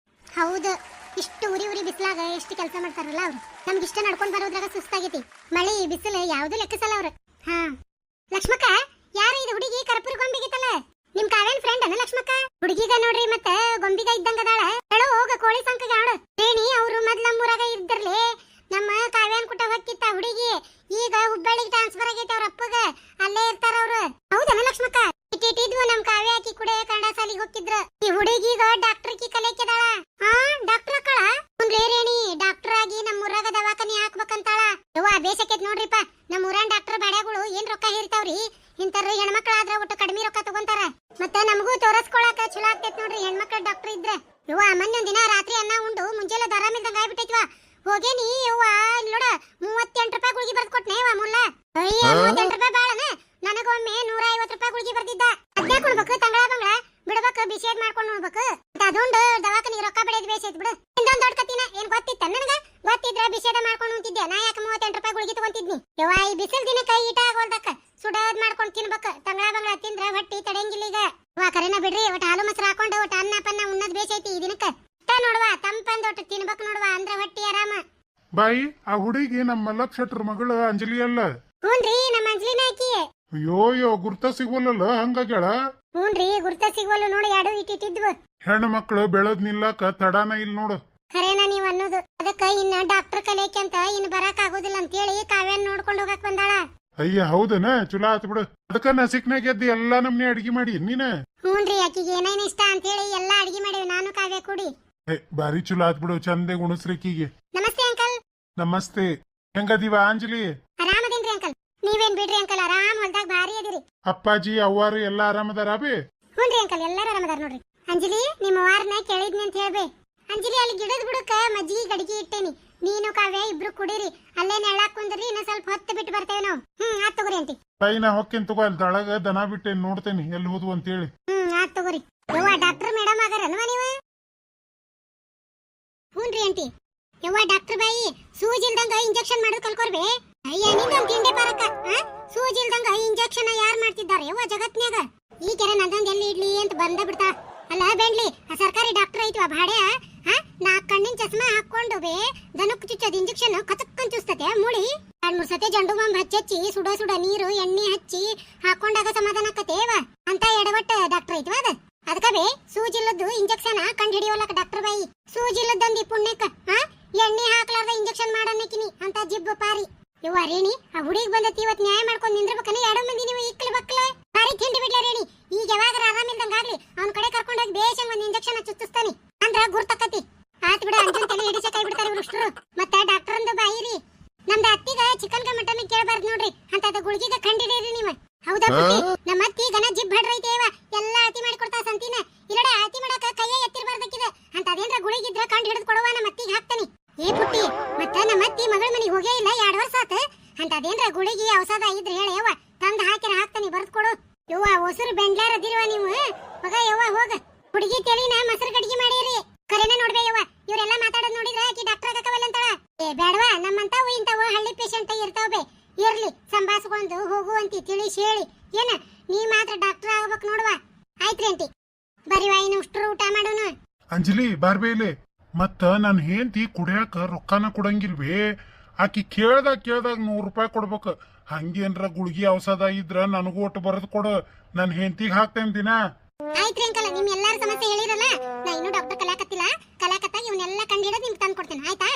ಹೌದು, ಇಷ್ಟು ಉರಿ ಬಿಸಿಲಾಗ ಎಷ್ಟು ಕೆಲಸ ಮಾಡ್ತಾರಲ್ಲ ಅವ್ರು. ನಮ್ಗಿಷ್ಟ ನಡ್ಕೊಂಡ್ ಬರೋದ್ರಾಗ ಸುಸ್ತಾಗೈತಿ. ಮಳಿ ಬಿಸಿಲು ಯಾವ್ದು ಲೆಕ್ಕಸಲ್ಲ ಅವ್ರು. ಲಕ್ಷ್ಮಕ್ಕ, ಯಾರು ಇದು ಹುಡುಗಿ ಕರ್ಪೂರ ಗೊಂಬಿಗಿತ್ತಲ್ಲ? ನಿಮ್ ಕಾವ್ಯನ್ ಫ್ರೆಂಡ್ ಅನ್ನ ಲಕ್ಷ್ಮಕ್ಕ? ಹುಡುಗಿಗ ನೋಡ್ರಿ ಮತ್ತೆ ಗೊಂಬಿಗ ಇದ್ದಂಗದಾಳ. ಹೇಳೋ ಹೋಗ ಕೋಳಿ ಸಂಕಗ ಆಡು. ರೇಣಿ ಅವ್ರು ಮೊದ್ಲ ನಮ್ಮೂರಾಗ ಇದ್ದಿರ್ಲಿ. ನಮ್ಮ ಕಾವ್ಯನ್ ಕುಟ ಹೊಕ್ಕಿತ್ತ ಹುಡುಗಿ. ಈಗ ಹುಬ್ಬಳ್ಳಿಗೆ ಟ್ರಾನ್ಸ್ಫರ್ ಆಗೈತೆ ಅವ್ರ ಅಪ್ಪಗ. ಅಲ್ಲೇ ಇರ್ತಾರ ಅವ್ರು. ಹೌದನ ಲಕ್ಷ್ಮಕ್ಕ? ಇಟ್ಟಿದ್ವು ನಮ್ ಕಾವ್ಯ ಆಕಿ ಕೂಡ ಕನ್ನಡ ಸಾಲಿಗೆ ಹೋಗಿದ್ರ. ಈ ಹುಡುಗಿಗ ಡಾಕ್ಟರ್ ಕಿ ಕಲಿಯಕ್ಕಿದಾಳ. ಡಾಕ್ಟರ್ ಅಕ್ಕಳ? ರೇಣಿ ಡಾಕ್ಟರ್ ಆಗಿ ನಮ್ಮೂರಾಗ ದವಾಖಾನಿ ಹಾಕ್ಬೇಕಂತಾಳ. ಬೇಸಕೈತ್ ನೋಡ್ರಿಪ್ಪ, ನಮ್ಮ ಊರನ್ ಡಾಕ್ಟರ್ ಬಾಡ್ಯಾಗಳು ಏನ್ ರೊಕ್ಕ ಹೇರ್ತಾವ್ರಿ. ಇಂತರ ಹೆಣ್ಮಕ್ಳಾದ್ರ ಒಟ್ಟು ಕಡಿಮೆ ರೊಕ್ಕ ತಗೊಂತಾರ. ಮತ್ತೆ ನಮಗೂ ತೋರಿಸ್ಕೊಳಕ ಚಲೋ ಆಗ್ತೈತ್ ನೋಡ್ರಿ ಹೆಣ್ಮಕ್ಳ ಡಾಕ್ಟರ್ ಇದ್ರೆ. ಮೊನ್ನೊಂದ್ ದಿನ ರಾತ್ರಿ ಅನ್ನ ಉಂಡು ಮುಂಜಾನೆ ಆರಾಮಿಲ್ದಂಗ ಆಗ್ಬಿಟ್ಟೈತ್ವ. ಹೋಗೇನಿ ನೋಡ 38 ರೂಪಾಯಿ ಗುಳಿಗೆ ಬರ್ದ್ ಕೊಟ್ನೆ ಮುಲ್ಲ. 38 ರೂಪಾಯಿ ಬಾಳನ. ನನಗೊಮ್ಮೆ 150 ರೂಪಾಯಿ ಗುಳಿಗೆ ಬರ್ದಿದ್ದ. ಅದ್ನೇ ಕೊಡ್ಬೇಕು, ತಂಗಳ ಬಂಗಳ ಬಿಡ್ಬೇಕು, ಬಿಸಿಯಾಗಿ ಮಾಡ್ಕೊಂಡು ನೋಡ್ಬೇಕು. ಅದೊಂದು ದವಾಖಾನಿಗೆ ರೊಕ್ಕ ಬೆಳೆದ್ ಬೇಸೈತ್ ಬಿಡು. ಇಂದೊಂದ್ ದೊಡ್ಡ ಕತ್ತಿನ ಏನ್ ಗೊತ್ತಿತ್ತ ನನಗ? ಗೊತ್ತಿದ್ರ ಬಿಸಿಯಾದ ಮಾಡ್ಕೊಂಡು ಉಂತಿದ್ದೆ. ನಾ ಯಾಕೆ 38 ರೂಪಾಯಿ ಗುಳಿಗೆ ತಗೊಂತಿದ್ನಿ. ಈ ಬಿಸಿಲ್ ದಿನಕ್ಕ ಈಟ ಆಗೋಲ್ದಕ್ಕ ಸುಡದ್ ಮಾಡ್ಕೊಂಡ್ ತಿನ್ಬೇಕು. ತಂಗಳ ಬಂಗಳ ತಿಂದ್ರ ಹೊಟ್ಟಿ ತಡೆಯಂಗಿಲ್ಲ ಈಗ. ಕರೆನ ಬಿಡ್ರಿ, ಒಟ್ಟು ಹಾಲು ಮೊಸರು ಹಾಕೊಂಡು ಒಟ್ಟು ಅನ್ನ ಪನ್ನ ಉಣ್ಣದ್ ಬೇಸೈತಿ ಈ ದಿನಕ್ಕ. ನೋಡುವ ತಂಪಂದ್ ಒಟ್ಟು ತಿನ್ಬೇಕು ನೋಡುವ, ಅಂದ್ರ ಹೊಟ್ಟಿ ಆರಾಮ. ಬಾಯಿ, ಆ ಹುಡುಗಿ ನಮ್ಮ ಮಲ್ಲಕ್ ಶೆಟ್ರ ಮಗಳು ಅಂಜಲಿ ಅಲ್ಲ? ಹೂನ್ರಿ, ನಮ್ಮ ಅಂಜಲಿನ ಆಕಿ. ಅಯ್ಯೋ ಗುರ್ತ ಸಿಗೋಲ್ಲ ಹಂಗಾಗ್ಯಾಳ. ಹೂನ್ರಿ, ಗುರ್ತ ಸಿಗೋಲ್ಲ ನೋಡಿ. ಎರಡು ಇಟ್ಟಿದ್ವು. ಹೆಣ್ಣು ಮಕ್ಕಳು ಬೆಳದ್ ನಿಲ್ಲಕ ತಡಾನ ಇಲ್ಲ ನೋಡು. ಖರೇನ ನೀವ್ ಅನ್ನೋದು. ಅದಕ್ಕ ಇನ್ನ ಡಾಕ್ಟರ್ ಕಲಿಯಕ್ಕೆ ಅಂತ ಇನ್ ಬರಕ್ ಆಗೋದಿಲ್ಲ ಅಂತೇಳಿ ಕಾವ್ಯನ್ ನೋಡ್ಕೊಂಡ್ ಹೋಗಕ್ ಬಂದಾಳ. ಅಯ್ಯ ಹೌದನ, ಚಲೋ ಆತ್ ಬಿಡು. ಅದಕ್ಕ ನಸಿಕ್ನಾಗ ಎದ್ದು ಎಲ್ಲಾ ನಮ್ನಿ ಅಡಿಗೆ ಮಾಡಿ ನೀನ? ಹೂನ್ರಿ, ಆಕಿಗೆ ಏನೇನ್ ಇಷ್ಟ ಅಂತೇಳಿ ಎಲ್ಲಾ ಅಡಿಗೆ ಮಾಡಿವಿ ನಾನು ಕಾವ್ಯ ಕೂಡಿ. ಬಾರಿ ಚಲೋ ಆತ್ ಬಿಡು, ಚಂದೆ ಉಣಸ್ರಿಕಿಗೆ. ನಮಸ್ತೆ ಅಂಕಲ್. ನಮಸ್ತೆ. ಹೆಂಗದೀವ ಅಂಜಲಿ? ಆರಾಮದೇನ್ರಿ ಅಂಕಲ್. ನೀವೇನ್ ಬಿಡ್ರಿ ಅಂಕಲ್, ಆರಾಮ್ ಹೊಲ್ದಾಗ ಭಾರಿ ಅದಿರಿ. ಅಪ್ಪಾಜಿ ಅವ್ವಾರು ಎಲ್ಲಾ ಆರಾಮದಾರ ಬೇ? ಹೂನ್ರಿ ಅಂಕಲ್, ಎಲ್ಲಾರು ಆರಾಮದಾರ ನೋಡ್ರಿ. ಅಂಜಲಿ, ನಿಮ್ಮ ವಾರನ ಕೇಳಿದ್ನಿ ಅಂತ ಹೇಳ್ಬೇ. ಅಂಜಲಿ, ಅಲ್ಲಿ ಗಿಡದ ಬುಡಕ್ಕ ಮಜ್ಜಿಗೆ ಗಡಿಗೆ ಇಟ್ಟೇನಿ. ನೀನು ಕಾವ್ಯ ಇಬ್ರು ಕುಡೀರಿ. ಅಲ್ಲೇ ನೆಳ್ಳಾಕ್ ಕುಂದ್ರಿ, ಇನ್ನ ಸ್ವಲ್ಪ ಹೊತ್ತು ಬಿಟ್ಟು ಬರ್ತೇವೆ ನಾವು. ಆತ್ ತಗೋರಿ ಅಂತಿ. ನಾ ಹೊಕ್ಕೇನ್ ತಗೋ, ಅಲ್ಲಿ ತಳಗ ದನ ಬಿಟ್ಟೇನ್ ನೋಡ್ತೇನಿ ಎಲ್ಲಿ ಹೋದ್ವು ಅಂತೇಳಿ. ಆತ್ ತಗೋರಿ. ಡಾಕ್ಟರ್ ಮೇಡಮ್ ಆಗಾರಲ್ವಾ ನೀವು? ಹೂನ್ರಿ ಅಂಟಿ. ಡಾಕ್ಟರ್ ಬಾಯಿ, ಸೂಜಿ ಇಲ್ದಂಗ ಇಂಜೆಕ್ಷನ್ ಮಾಡೋದ್ ಕಲ್ಕೊರ್ಬೇ. ಅಯ್ಯ ನಿಂದೊಂದ್ ತಿಂಡೆ ಪಾರಕ್ಕ. ಸೂಜಿ ಇಲ್ದಂಗ ಇಂಜೆಕ್ಷನ್ ಯಾರ್ ಮಾಡ್ತಿದ್ದಾರೆ ಜಗತ್ನ್ಯಾಗ? ಈ ಕೆರೆ ನಂದೊಂದ್ ಎಲ್ಲಿ ಇಡ್ಲಿ ಅಂತ ಬಂದ ಬಿಡ್ತಾ. ಅಲ್ಲ ಬೆಂಡ್ಲಿ, ಸರ್ಕಾರಿ ಡಾಕ್ಟರ್ ಐತಿವ ಭಾಡ್ಯ. 4 ಕಣ್ಣಿನ ಚಸ್ಮಾ ಹಾಕೊಂಡು ದನಕ್ ಚುಚ್ಚೋದ್ ಇಂಜೆಕ್ಷನ್ ಕತಕ್ಕಂತ ಚುಸ್ತತೆ ಮೂಳಿ. 2-3 ಸತಿ ಜಂಡು ಬಾಂಬ್ ಹಚ್ಚಿ ಸುಡ ನೀರು ಎಣ್ಣೆ ಹಚ್ಚಿ ಹಾಕೊಂಡಾಗ ಸಮಾಧಾನ ಆಕತೇವ ಅಂತ ಎಡವಟ್ಟ ಡಾಕ್ಟರ್ ಐತಿವ ಅದ. ಅದಕ್ಕೆ ಸೂಜಿಲ್ಲದ್ದು ಇಂಜೆಕ್ಷನ್ ಕಂಡು ಹಿಡಿಯೋಲಕ ಡಾಕ್ಟರ್ ಬಾಯಿ. ಸೂಜಿಲ್ಲದಂದಿ ಪುಣ್ಯಕ್ಕ ಎಣ್ಣೆ ಹಾಕ್ಲಾರ್ದ ಇಂಜೆಕ್ಷನ್ ಮಾಡನ್ನಕಿನಿ ಅಂತ ಜಿಬ್ಬ ಪಾರಿ. ರೇಣಿ, ಆ ಹುಡುಗಿ ಬಂದತಿ ಇವತ್ತು ನ್ಯಾಯ ಮಾಡ್ಕೊಂಡು ನಿಂದ್ರಬೇಕನ? 2 ಮಂದಿ ನೀವು ಇಕ್ಕಲ್ ಬಕ್ಕಲ ಬಾರಿ ತಿಂಡಿ ಬಿಡ್ಲ ರೇಣಿ. ಈಗ ಯಾವಾಗ ಆರಾಮಿಲ್ದಂಗಾಗ್ಲಿ ಅವ್ನ ಕಡೆ ಕರ್ಕೊಂಡು ಹೋಗಿ ಬೇಷಂಗ್ ಒಂದ್ ಇಂಜೆಕ್ಷನ್ ಚುಚ್ಚಿಸ್ತಾನಿ ಅಂದ್ರ ಗುರ್ತಕತಿ. ಆತ್ ಬಿಡ, ಅಂಜನ್ ತಲೆ ಹಿಡಿಸಕಾಯಿ ಬಿಡ್ತಾರೆ ಇವ್ರು. ಮಾಡಿರಿವ ನೀವು ಮಗ ಯವ್ವ ಹೋಗ ಹುಡುಗಿ ತಲಿನ ಮೊಸರು ಗಡಿಗೆ ಮಾಡಿರಿ ಕರೆನ ನೋಡ್ಬೇ ಯವ್ವ ಇವರೆಲ್ಲ ಮಾತಾಡೋದ್ ನೋಡಿದ್ರ ಆಕಿ ಡಾಕ್ಟರ್ ಆಗಕವಲ್ಲ ಅಂತಾಳ ಏ ಬೇಡವಾ ನಮ್ಮಂತಾವು ಇಂತಾವು ಹಳ್ಳಿ ಪೇಷಂಟ್ ಇರ್ತಾವೆ ಇರ್ಲಿ ಸಂಭಾಸ್ಕೊಂಡು ಹೋಗುವಂತಿ ತಿಳಿಸಿ ಹೇಳಿ ಏನ ನೀ ಮಾತ್ರ ಡಾಕ್ಟರ್ ಆಗ್ಬೇಕು ನೋಡುವ ಆಯ್ತ್ರಿ ಅಂಟಿ ಬರಿವಾ ಇನ್ನು ಅಷ್ಟ್ರು ಊಟ ಮಾಡೋಣ ಅಂಜಲಿ ಬಾರ್ಬೇಲೆ ಮತ್ತ ನನ್ ಹೆಂಡತಿ ಕುಡಿಯಾಕ ರೊಕ್ಕನ ಕೊಡಂಗಿಲ್ವೇ ಆಕಿ ಕೇಳ್ದಾಗ 100 ರೂಪಾಯಿ ಕೊಡ್ಬೇಕು ಹಂಗೇನ್ರ ಗುಳಿಗೆ ಔಷಧ ಇದ್ರ ನನಗೂ ಒಟ್ಟು ಬರದ್ ಕೊಡು ನನ್ ಹೆಂಡತಿಗೆ ಹಾಕ್ತೇನ್ ದಿನ ಆಯ್ತ್ರಿ ಅಂಕಲ್ ನಿಮ್ ಎಲ್ಲಾರ ಸಮಸ್ಯೆ ಹೇಳಿರಲ್ಲ ನಾ ಇನ್ನು ಡಾಕ್ಟರ್ ಕಲಾಕತ್ತಾಗ ಇವನ್ನೆಲ್ಲ ಕಂಡು ಹಿಡಿದು ನಿಮ್ಗೆ ತಂದು ಕೊಡ್ತೇನೆ ಆಯ್ತಾ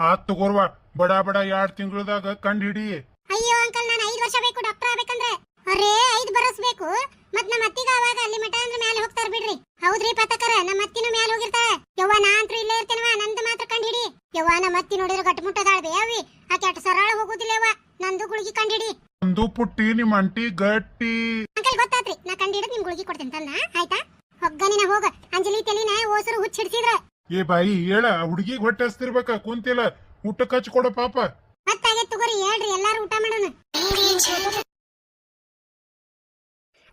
ಆತ್ ತಗೋರ್ವಾ ಬಡ 2 ತಿಂಗಳದಾಗ ಕಂಡು ಹಿಡಿ ಅಯ್ಯೋ ಅಂಕಲ್ ನಾನು 5 ವರ್ಷ ಬೇಕು ಡಾಕ್ಟರ್ ಆಗ್ಬೇಕಂದ್ರೆ ಅರೇ 5 ಬರಸ್ ಬೇಕು ಮತ್ ನಮ್ಮ ಅತ್ತಿಗ ಅವಾಗ ಅಲ್ಲಿ ಮಠ ಅಂದ್ರೆ ಮೇಲೆ ಹೋಗ್ತಾರ ಬಿಡ್ರಿ ಹೌದ್ರಿ ಪತಕರ ನಮ್ಮ ಅತ್ತಿನ ಮೇಲೆ ಹೋಗಿರ್ತಾಳ ಯವ್ವ ನಾ ಅಂತೂ ಇಲ್ಲೇ ಇರ್ತೇನವ ನಂದು ಮಾತ್ರ ಕಂಡು ಹಿಡಿ ಯವ್ವ ನಮ್ಮ ಅತ್ತಿ ನೋಡಿದ್ರೆ ಗಟ್ಟಮುಟ್ಟದಾಳ್ಬೇ ಅವಿ ಆಕೆ ಅಟ್ ಸರಳ ಹೋಗುದಿಲ್ಲವ ನಂದು ಗುಳಿಗೆ ಕಂಡು ಹಿಡಿ ಒಂದು ಪುಟ್ಟಿ ನಿಮ್ ಅಂಟಿ ಗಟ್ಟಿ ಅಂಕಲ್ ಗೊತ್ತಾತ್ರಿ ನಾ ಕಂಡು ಹಿಡಿದು ನಿಮ್ ಗುಳಿಗೆ ಕೊಡ್ತೇನೆ ತಂದ ಆಯ್ತಾ ಹೊಗ್ಗನಿನ ಹೋಗ ಅಂಜಲಿ ತಲಿನ ಓಸರು ಹುಚ್ಚಿಡ್ಸಿದ್ರ ಏ ಬಾಯಿ ಹೇಳ ಹುಡುಗಿಗೆ ಹೊಟ್ಟೆ ಹಸ್ತಿರ್ಬೇಕ ಕುಂತಿಲ್ಲ ಊಟಕ್ಕೆ ಹಚ್ಚಿ ಕೊಡ ಪಾಪ ಮತ್ತಾಗೆ ತಗೋರಿ ಹೇಳ್ರಿ ಎಲ್ಲಾರು ಊಟ ಮಾಡೋಣ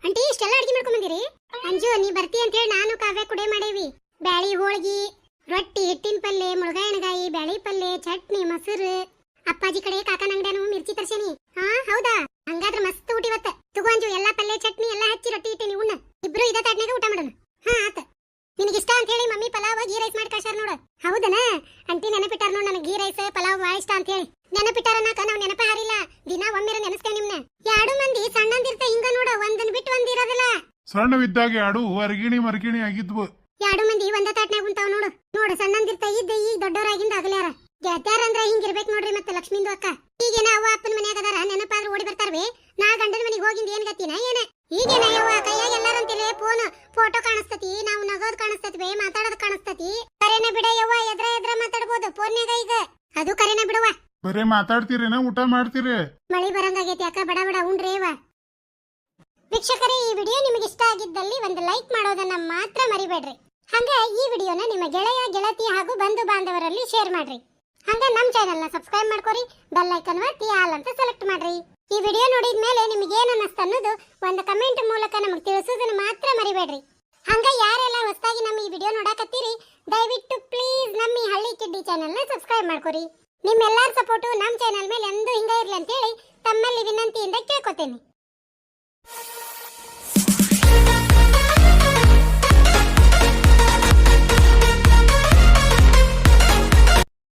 ಅಂಟಿ ಇಷ್ಟೆಲ್ಲ ಅಡಿಗೆ ಮಾಡ್ಕೊಂಡ್ ಬಂದಿರಿ ಅಂಜು ನೀ ಬರ್ತಿ ಅಂತ ಹೇಳಿ ನಾನು ಕಾವ್ಯ ಕುಡೆ ಮಾಡೇವಿ ಬ್ಯಾಳಿ ಹೋಳ್ಗಿ ರೊಟ್ಟಿ ಹಿಟ್ಟಿನ ಪಲ್ಲೆ ಮುಳಗಾಯಣಗಾಯಿ ಬ್ಯಾಳಿ ಪಲ್ಲೆ ಚಟ್ನಿ ಮೊಸರು ಅಪ್ಪಾಜಿ ಕಡೆ ಕಾಕನ ಅಂಗಡಿಯನು ಮಿರ್ಚಿ ತರ್ಸೇನಿ ಹಾ ಹೌದಾ ಹಂಗಾದ್ರ ಮಸ್ತ್ ಊಟ ಇವತ್ತ ತಗೋ ಅಂಜು ಎಲ್ಲಾ ಪಲ್ಲೆ ಚಟ್ನಿ ಎಲ್ಲಾ ಹಚ್ಚಿ ರೊಟ್ಟಿ ಇಟ್ಟಿನಿ ಉಣ್ಣ ಇಬ್ರು ಇದ ತಾಟ್ನಾಗ ಊಟ ಮಾಡೋಣ ಹಾ ಆತ ನಿನಗೆ ಇಷ್ಟ ಅಂತ ಹೇಳಿ ಮಮ್ಮಿ ಪಲಾವ್ ಗೀ ರೈಸ್ ಮಾಡಿ ಕಳ್ಸಾರ ನೋಡು ಹೌದನ ಅಂಟಿ ನೆನಪಿಟ್ಟಾರ ನೋಡ್ ನನಗೆ ಗೀ ರೈಸ್ ಪಲಾವ್ ಬಾಳ ಇಷ್ಟ ಅಂತ ಹೇಳಿ ನೆನಪಿಟ್ಟಾರ ನಾಕ ನಾವ್ ನೆನಪ ಹಾರಿಲ್ಲ ದಿನ ಒಮ್ಮೆರ ನೆನಸ್ತೇವೆ ನಿಮ್ನ 2 ಮಂದಿ ಸಣ್ಣಂದಿರ್ತ ಹಿಂಗ ನೋಡ ಒಂದನ್ ಬಿಟ್ಟು ಒಂದ್ ಇರೋದಿಲ್ಲ ಸಣ್ಣವಿದ್ದಾಗ 2 ಅರ್ಗಿಣಿ ಮರ್ಗಿಣಿ ಆಗಿದ್ವು 2 ಮಂದಿ ಒಂದ ತಾಟ್ನಾಗ ಕುಂತಾವ್ ನೋಡು ಸಣ್ಣಂದಿರ್ತ ಇದ್ದ ಈಗ ದೊಡ್ಡವರಾಗಿಂದ ಆಗಲ್ಯಾರ ಗೆಳತ್ಯಾರ ಅಂದ್ರ ಹಿಂಗಿರ್ಬೇಕು ನೋಡ್ರಿ ಮತ್ತೆ ಲಕ್ಷ್ಮಿಂದು ಅಕ್ಕ ಈಗೇನ ಅವ್ವ ಅಪ್ಪನ ಮನ್ಯಾಗ ಅದಾರ ನೆನಪಾದ್ರ ಓಡಿ ಬರ್ತಾರ್ವೆ ನಾ ಗಂಡನ ಮನೆಗೆ ಹೋಗಿಂದ ಏನ್ ಗತಿನ ಏನ ಈಗೇನ ಯವ್ವ ಕೈಯಾಗ ಎಲ್ಲಾರಂತಿಲೆ ಫೋಟೋ ಕಾಣಿಸ್ತತಿ ನಾವು ನಗೋದ್ ಕಾಣಿಸ್ತತಿ ಮಾತಾಡೋದ್ ಕಾಣಿಸ್ತತಿ ಕರೆನ ಬಿಡ ಯವ್ವ ಎದ್ರ ಮಾತಾಡ್ಬೋದು ಫೋನ್ಯಾಗ ಈಗ ಅದು ಕರೆನ ಬಿಡವ್ವ ಬರೇ ಮಾತಾಡ್ತೀರೇನ ಊಟ ಮಾಡ್ತೀರಿ ಮಳಿ ಬರಂಗಾಗೈತಿ ಅಕ್ಕ ಬಡ ಉಂಡ್ರೇವ ವೀಕ್ಷಕರೇ ಈ ವಿಡಿಯೋ ನಿಮಗೆ ಇಷ್ಟ ಆಗಿದ್ದಲ್ಲಿ ಒಂದು ಲೈಕ್ ಮಾಡೋದನ್ನ ಮಾತ್ರ ಮರಿಬೇಡ್ರಿ ಹಂಗ ಈ ವಿಡಿಯೋನ ನಿಮ್ಮ ಗೆಳೆಯ ಗೆಳತಿ ಹಾಗೂ ಬಂಧು ಬಾಂಧವರಲ್ಲಿ ಶೇರ್ ಮಾಡ್ರಿ ಹಂಗ ನಮ್ ಚಾನೆಲ್ ನ ಸಬ್ಸ್ಕ್ರೈಬ್ ಮಾಡ್ಕೊರಿ ಬೆಲ್ ಐಕನ್ ಒತ್ತಿ ಆಲ್ ಅಂತ ಸೆಲೆಕ್ಟ್ ಮಾಡ್ರಿ ಈ ವಿಡಿಯೋ ನೋಡಿದ್ಮೇಲೆ ನಿಮಗೆ ಏನ್ ಅನ್ನಿಸ್ತು ಅನ್ನೋದು ಒಂದು ಕಮೆಂಟ್ ಮೂಲಕ ನಮಗೆ ತಿಳಿಸೋದನ್ನ ಮಾತ್ರ ಮರಿಬೇಡ್ರಿ ಹಂಗ ಯಾರೆಲ್ಲ ಹೊಸದಾಗಿ ನಮ್ಮ ಈ ವಿಡಿಯೋ ನೋಡಾಕತ್ತೀರಿ ದಯವಿಟ್ಟು ಪ್ಲೀಸ್ ನಮ್ಮ ಈ ಹಳ್ಳಿ ಕಿಡ್ಡಿ ಚಾನೆಲ್ ನ ಸಬ್ಸ್ಕ್ರೈಬ್ ಮಾಡ್ಕೊರಿ ನಿಮ್ಮೆಲ್ಲರ ಸಪೋರ್ಟು ನಮ್ಮ ಚಾನೆಲ್ ಮೇಲೆ ಎಂದೂ ಹಿಂಗ ಇರ್ಲಿ ಅಂತ ಹೇಳಿ ತಮ್ಮಲ್ಲಿ ವಿನಂತಿಯಿಂದ ಕೇಳ್ಕೊತೇನೆ